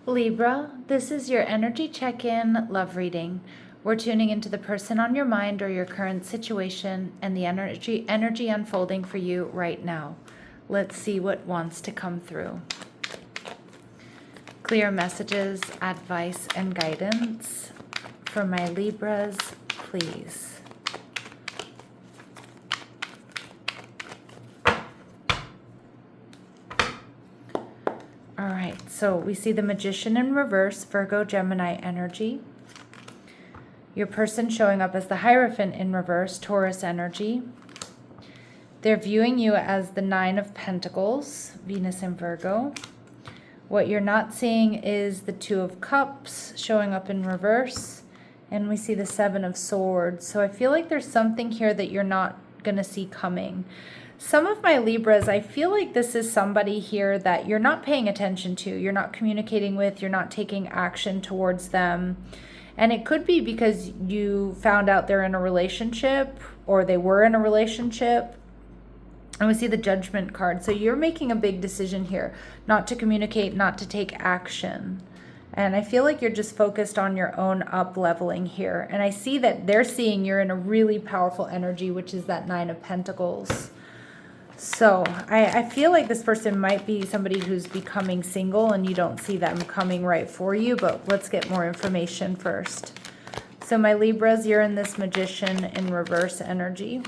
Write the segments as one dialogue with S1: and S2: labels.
S1: Libra, this is your energy check-in love reading. We're tuning into the person on your mind or your current situation and the energy unfolding for you right now. Let's see what wants to come through. Clear messages, advice, and guidance for my Libras, please. All right, so we see the Magician in reverse, Virgo, Gemini energy. Your person showing up as the Hierophant in reverse, Taurus energy. They're viewing you as the Nine of Pentacles, Venus in Virgo. What you're not seeing is the Two of Cups showing up in reverse. And we see the Seven of Swords. So I feel like there's something here that you're not going to see coming. Some of my Libras, I feel like this is somebody here that you're not paying attention to, you're not communicating with, you're not taking action towards them. And it could be because you found out they're in a relationship or they were in a relationship. And we see the Judgment card. So you're making a big decision here, not to communicate, not to take action. And I feel like you're just focused on your own up-leveling here. And I see that they're seeing you're in a really powerful energy, which is that Nine of Pentacles. So I feel like this person might be somebody who's becoming single and you don't see them coming right for you, but let's get more information first. So my Libras, you're in this Magician in reverse energy.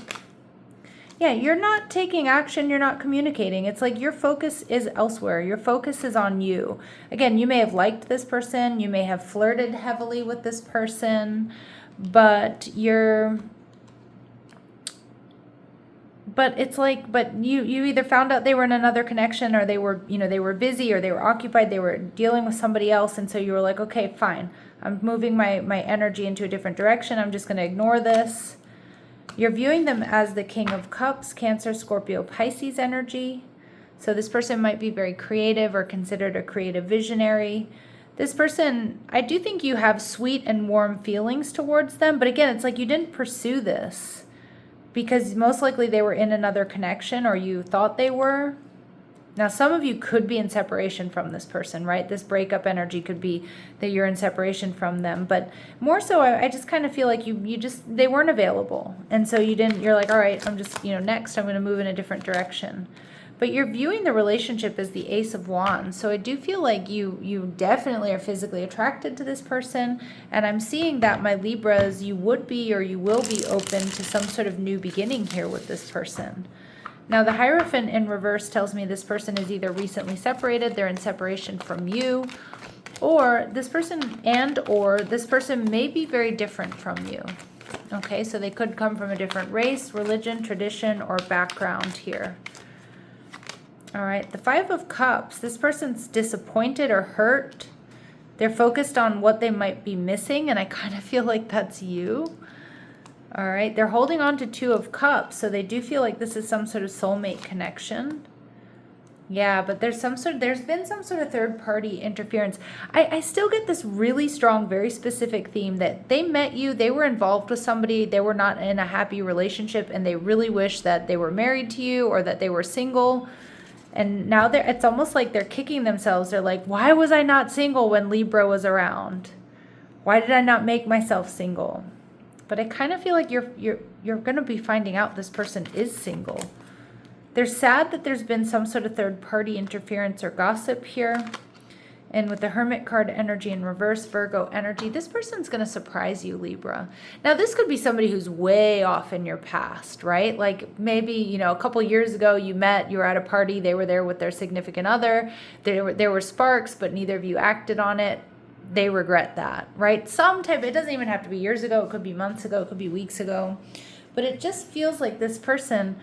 S1: Yeah, you're not taking action, you're not communicating. It's like your focus is elsewhere. Your focus is on you. Again, you may have liked this person, you may have flirted heavily with this person, but it's like, you either found out they were in another connection or they were, they were busy or they were occupied, they were dealing with somebody else. And so you were like, okay, fine. I'm moving my energy into a different direction. I'm just going to ignore this. You're viewing them as the King of Cups, Cancer, Scorpio, Pisces energy. So this person might be very creative or considered a creative visionary. This person, I do think you have sweet and warm feelings towards them. But again, it's like you didn't pursue this, because most likely they were in another connection or you thought they were. Now, some of you could be in separation from this person, right? This breakup energy could be that you're in separation from them. But more so, I just kind of feel like they weren't available. And so you're like, all right, I'm just, next I'm going to move in a different direction. But you're viewing the relationship as the Ace of Wands. So I do feel like you definitely are physically attracted to this person. And I'm seeing that, my Libras, you would be or you will be open to some sort of new beginning here with this person. Now, the Hierophant in reverse tells me this person is either recently separated, they're in separation from you, or this person may be very different from you. Okay, so they could come from a different race, religion, tradition, or background here. All right, the Five of Cups, this person's disappointed or hurt. They're focused on what they might be missing, and I kind of feel like that's you. All right, they're holding on to Two of Cups, so they do feel like this is some sort of soulmate connection. Yeah, but there's been some sort of third-party interference. I still get this really strong, very specific theme that they met you, they were involved with somebody, they were not in a happy relationship, and they really wish that they were married to you or that they were single. And now it's almost like they're kicking themselves. They're like, why was I not single when Libra was around? Why did I not make myself single? But I kind of feel like you're going to be finding out this person is single. They're sad that there's been some sort of third-party interference or gossip here. And with the Hermit card energy in reverse, Virgo energy, this person's going to surprise you, Libra. Now, this could be somebody who's way off in your past, right? Like maybe, a couple years ago you met, you were at a party, they were there with their significant other. There were sparks, but neither of you acted on it. They regret that, right? It doesn't even have to be years ago. It could be months ago. It could be weeks ago. But it just feels like this person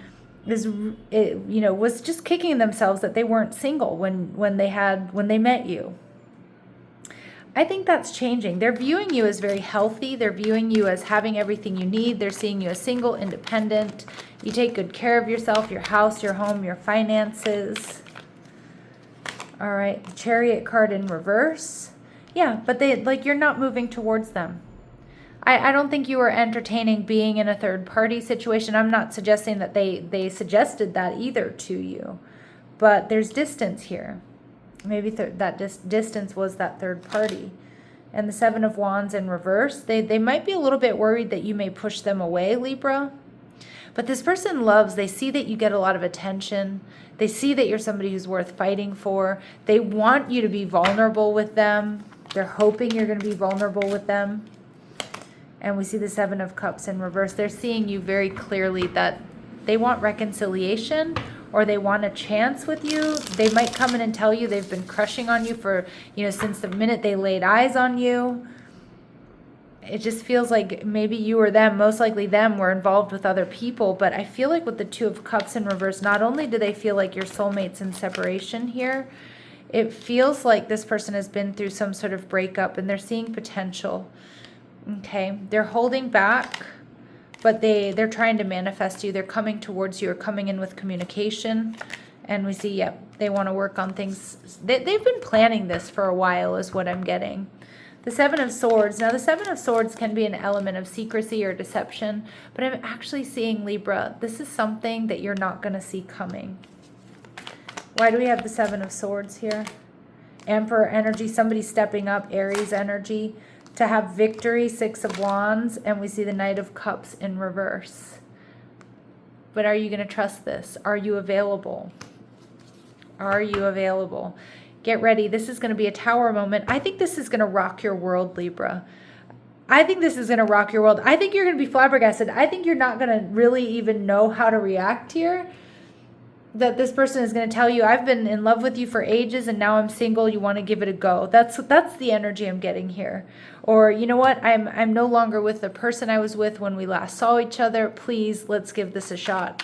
S1: was just kicking themselves that they weren't single when they met you. I think that's changing. They're viewing you as very healthy. They're viewing you as having everything you need. They're seeing you as single, independent. You take good care of yourself, your house, your home, your finances. All right, the Chariot card in reverse. Yeah, but you're not moving towards them. I don't think you were entertaining being in a third-party situation. I'm not suggesting that they suggested that either to you. But there's distance here. Maybe that distance was that third party. And the Seven of Wands in reverse, they might be a little bit worried that you may push them away, Libra. But this person loves, they see that you get a lot of attention. They see that you're somebody who's worth fighting for. They want you to be vulnerable with them. They're hoping you're going to be vulnerable with them. And we see the Seven of Cups in reverse. They're seeing you very clearly that they want reconciliation, or they want a chance with you. They might come in and tell you they've been crushing on you for, since the minute they laid eyes on you. It just feels like maybe you or them, most likely them, were involved with other people. But I feel like with the Two of Cups in reverse, not only do they feel like your soulmates in separation here, it feels like this person has been through some sort of breakup and they're seeing potential. Okay, they're holding back, but they're trying to manifest you. They're coming towards you or coming in with communication. And we see, yep, they want to work on things. They've been planning this for a while is what I'm getting. The Seven of Swords. Now, the Seven of Swords can be an element of secrecy or deception, but I'm actually seeing, Libra, this is something that you're not going to see coming. Why do we have the Seven of Swords here? Emperor energy, somebody stepping up, Aries energy. To have victory, Six of Wands, and we see the Knight of Cups in reverse. But are you going to trust this? Are you available? Are you available? Get ready. This is going to be a tower moment. I think this is going to rock your world, Libra. I think this is going to rock your world. I think you're going to be flabbergasted. I think you're not going to really even know how to react here. That this person is going to tell you, I've been in love with you for ages and now I'm single. You want to give it a go. That's the energy I'm getting here. Or, you know what? I'm no longer with the person I was with when we last saw each other. Please, let's give this a shot.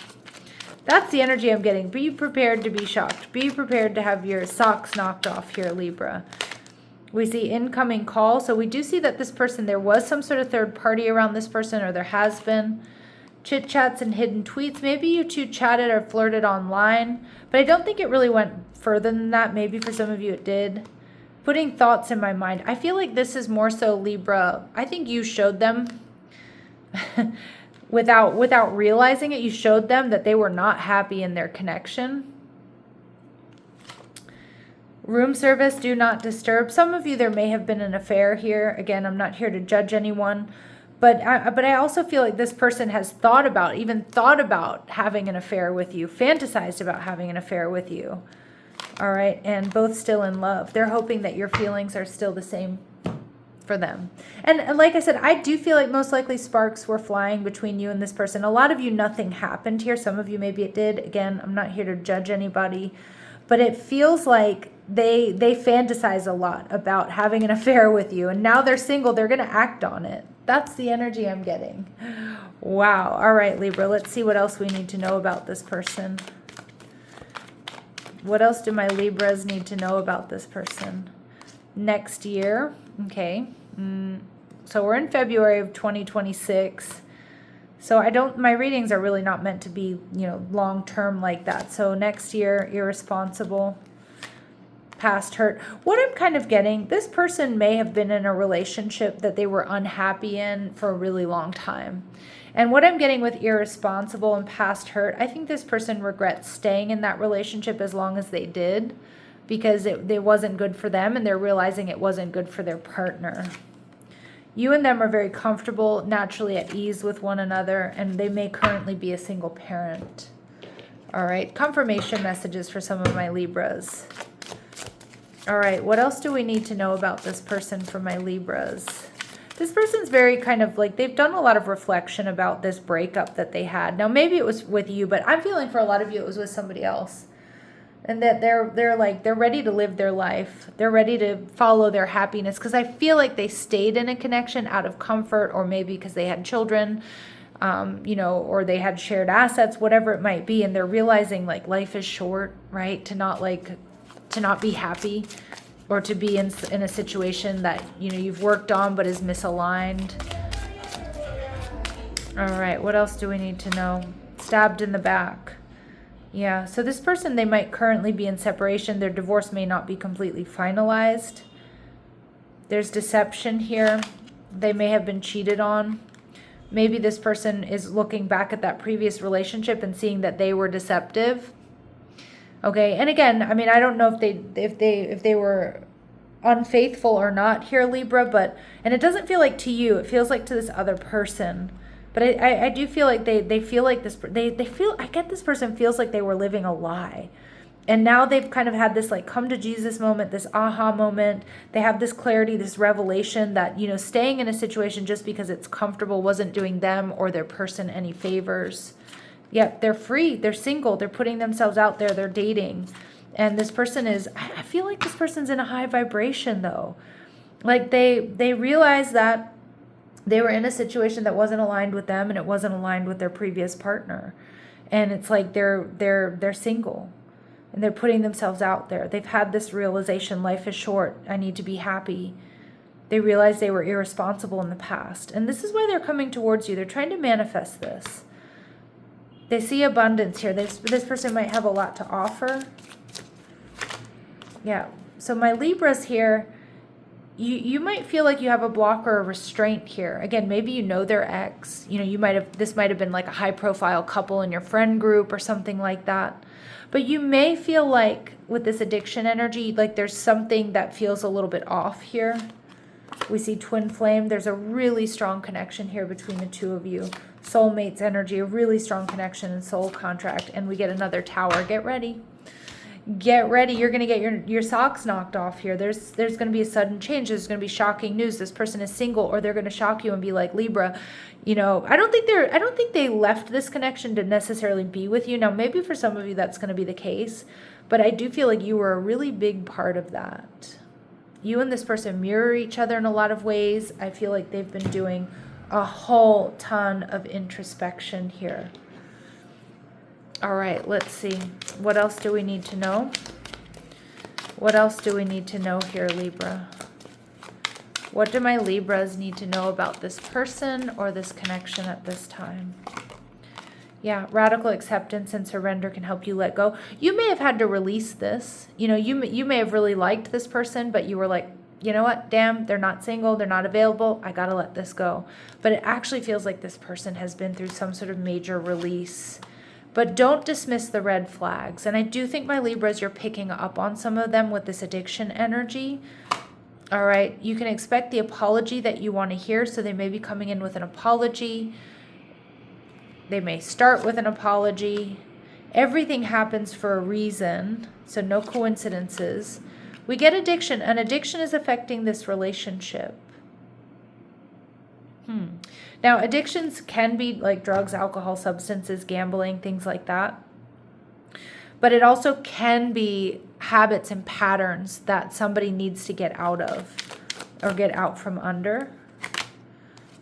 S1: That's the energy I'm getting. Be prepared to be shocked. Be prepared to have your socks knocked off here, Libra. We see incoming call. So we do see that this person, there was some sort of third party around this person, or there has been. Chit-chats and hidden tweets. Maybe you two chatted or flirted online, but I don't think it really went further than that. Maybe for some of you it did. Putting thoughts in my mind. I feel like this is more so, Libra. I think you showed them without realizing it, you showed them that they were not happy in their connection. Room service, do not disturb. Some of you, there may have been an affair here. Again, I'm not here to judge anyone. But I also feel like this person has even thought about having an affair with you, fantasized about having an affair with you. All right, and both still in love. They're hoping that your feelings are still the same for them. And like I said, I do feel like most likely sparks were flying between you and this person. A lot of you, nothing happened here. Some of you, maybe it did. Again, I'm not here to judge anybody. But it feels like they fantasize a lot about having an affair with you. And now they're single. They're going to act on it. That's the energy I'm getting. Wow. All right, Libra. Let's see what else we need to know about this person. What else do my Libras need to know about this person? Next year. Okay. So we're in February of 2026. So my readings are really not meant to be, long term like that. So next year, irresponsible, past hurt. What I'm kind of getting, this person may have been in a relationship that they were unhappy in for a really long time. And what I'm getting with irresponsible and past hurt, I think this person regrets staying in that relationship as long as they did, because it wasn't good for them and they're realizing it wasn't good for their partner. You and them are very comfortable, naturally at ease with one another, and they may currently be a single parent. All right, confirmation messages for some of my Libras. All right, what else do we need to know about this person for my Libras? This person's very kind of like, they've done a lot of reflection about this breakup that they had. Now, maybe it was with you, but I'm feeling for a lot of you it was with somebody else. And that they're ready to live their life. They're ready to follow their happiness, because I feel like they stayed in a connection out of comfort, or maybe because they had children, or they had shared assets, whatever it might be. And they're realizing like life is short, right? To not be happy, or to be in a situation that, you've worked on but is misaligned. All right, what else do we need to know? Stabbed in the back. Yeah, so this person, they might currently be in separation. Their divorce may not be completely finalized. There's deception here. They may have been cheated on. Maybe this person is looking back at that previous relationship and seeing that they were deceptive. Okay. And again, I mean, I don't know if they were unfaithful or not here, Libra, but, and it doesn't feel like to you, it feels like to this other person. But I do feel like they feel like this, they feel, I get this person feels like they were living a lie. And now they've kind of had this like come to Jesus moment, this aha moment. They have this clarity, this revelation that, you know, staying in a situation just because it's comfortable wasn't doing them or their person any favors. Yep, they're free, they're single, they're putting themselves out there, they're dating. And this person is, I feel like this person's in a high vibration though. Like they realize that they were in a situation that wasn't aligned with them and it wasn't aligned with their previous partner. And it's like they're single. And they're putting themselves out there. They've had this realization, life is short, I need to be happy. They realize they were irresponsible in the past. And this is why they're coming towards you. They're trying to manifest this. They see abundance here. This person might have a lot to offer. Yeah. So my Libras here, you might feel like you have a block or a restraint here. Again, maybe you know their ex. You know, this might have been like a high profile couple in your friend group or something like that. But you may feel like with this addiction energy, like there's something that feels a little bit off here. We see twin flame. There's a really strong connection here between the two of you. Soulmates energy, a really strong connection and soul contract. And we get another tower. Get ready. Get ready. You're going to get your socks knocked off here. There's going to be a sudden change. There's going to be shocking news. This person is single, or they're going to shock you and be like, Libra, you know, I don't think they left this connection to necessarily be with you. Now, maybe for some of you that's going to be the case, but I do feel like you were a really big part of that. You and this person mirror each other in a lot of ways. I feel like they've been doing a whole ton of introspection here. All right, let's see. What else do we need to know? What else do we need to know here, Libra? What do my Libras need to know about this person or this connection at this time? Yeah, radical acceptance and surrender can help you let go. You may have had to release this. You know, you may have really liked this person, but you were like, you know what, damn, they're not single, they're not available, I gotta let this go. But it actually feels like this person has been through some sort of major release. But don't dismiss the red flags. And I do think, my Libras, you're picking up on some of them with this addiction energy. All right, you can expect the apology that you want to hear. So they may be coming in with an apology. They may start with an apology. Everything happens for a reason, so no coincidences. We get addiction, and addiction is affecting this relationship. Now, addictions can be like drugs, alcohol, substances, gambling, things like that. But it also can be habits and patterns that somebody needs to get out of or get out from under.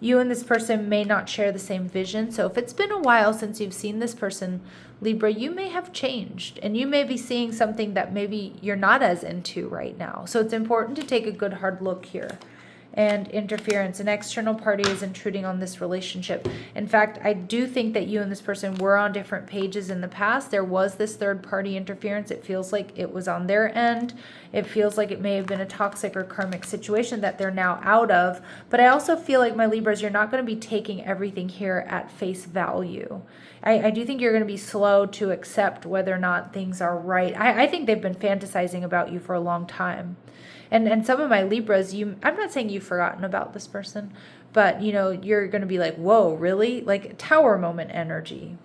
S1: You and this person may not share the same vision. So if it's been a while since you've seen this person, Libra, you may have changed and you may be seeing something that maybe you're not as into right now. So it's important to take a good hard look here. And interference, an external party is intruding on this relationship. In fact, I do think that you and this person were on different pages in the past. There was this third party interference. It feels like it was on their end. It feels like it may have been a toxic or karmic situation that they're now out of. But I also feel like, my Libras, you're not going to be taking everything here at face value. I do think you're going to be slow to accept whether or not things are right. I think they've been fantasizing about you for a long time. And some of my Libras, I'm not saying you've forgotten about this person, but, you know, you're going to be like, whoa, really? Like tower moment energy.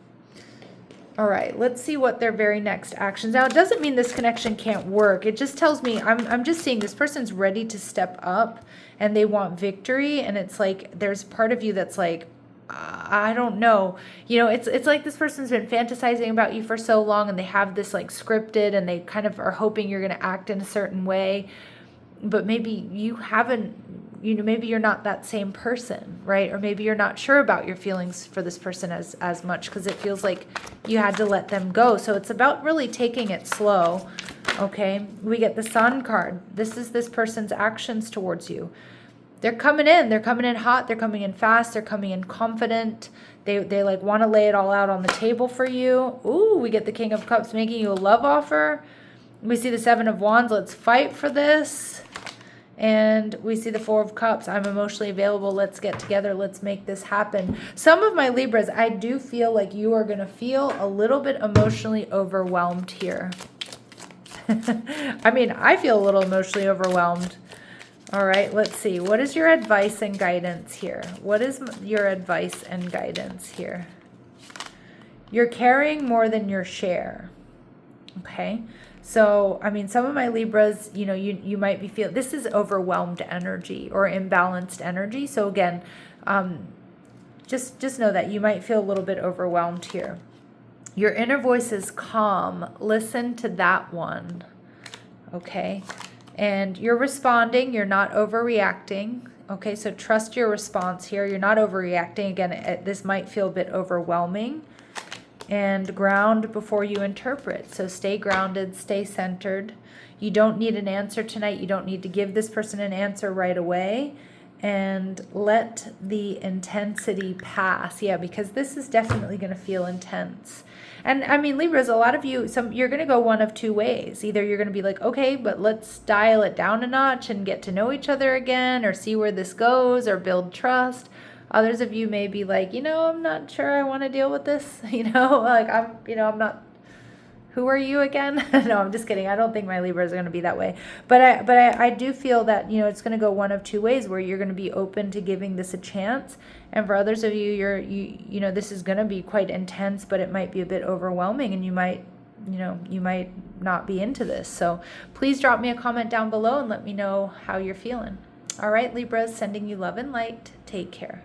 S1: All right, let's see what their very next actions. Now, it doesn't mean this connection can't work. It just tells me, I'm just seeing this person's ready to step up and they want victory. And it's like, there's part of you that's like, I don't know. You know, it's like this person's been fantasizing about you for so long and they have this like scripted and they kind of are hoping you're going to act in a certain way. But maybe you haven't, you know, maybe you're not that same person, right? Or maybe you're not sure about your feelings for this person as much because it feels like you had to let them go. So it's about really taking it slow, okay? We get the Sun card. This is this person's actions towards you. They're coming in hot, they're coming in fast, they're coming in confident. They like want to lay it all out on the table for you. Ooh, we get the King of Cups making you a love offer. We see the Seven of Wands. Let's fight for this. And we see the Four of Cups. I'm emotionally available. Let's get together. Let's make this happen. Some of my Libras, I do feel like you are going to feel a little bit emotionally overwhelmed here. I mean, I feel a little emotionally overwhelmed. All right, let's see. What is your advice and guidance here? What is your advice and guidance here? You're carrying more than your share. Okay. So, I mean, some of my Libras, you know, you might be feeling, this is overwhelmed energy or imbalanced energy. So again, just know that you might feel a little bit overwhelmed here. Your inner voice is calm. Listen to that one. Okay. And you're responding. You're not overreacting. Okay. So trust your response here. You're not overreacting. Again, this might feel a bit overwhelming. And ground before you interpret. So stay grounded, stay centered. You don't need an answer tonight. You don't need to give this person an answer right away. And let the intensity pass. Yeah, because this is definitely going to feel intense. And I mean, Libras, a lot of you, you're going to go one of two ways. Either you're going to be like, okay, but let's dial it down a notch and get to know each other again, or see where this goes, or build trust. Others of you may be like, you know, I'm not sure I want to deal with this. You know, like I'm not. Who are you again? No, I'm just kidding. I don't think my Libras are going to be that way. But I do feel that, you know, it's going to go one of two ways, where you're going to be open to giving this a chance. And for others of you, you know, this is going to be quite intense, but it might be a bit overwhelming, and you might not be into this. So please drop me a comment down below and let me know how you're feeling. All right, Libras, sending you love and light. Take care.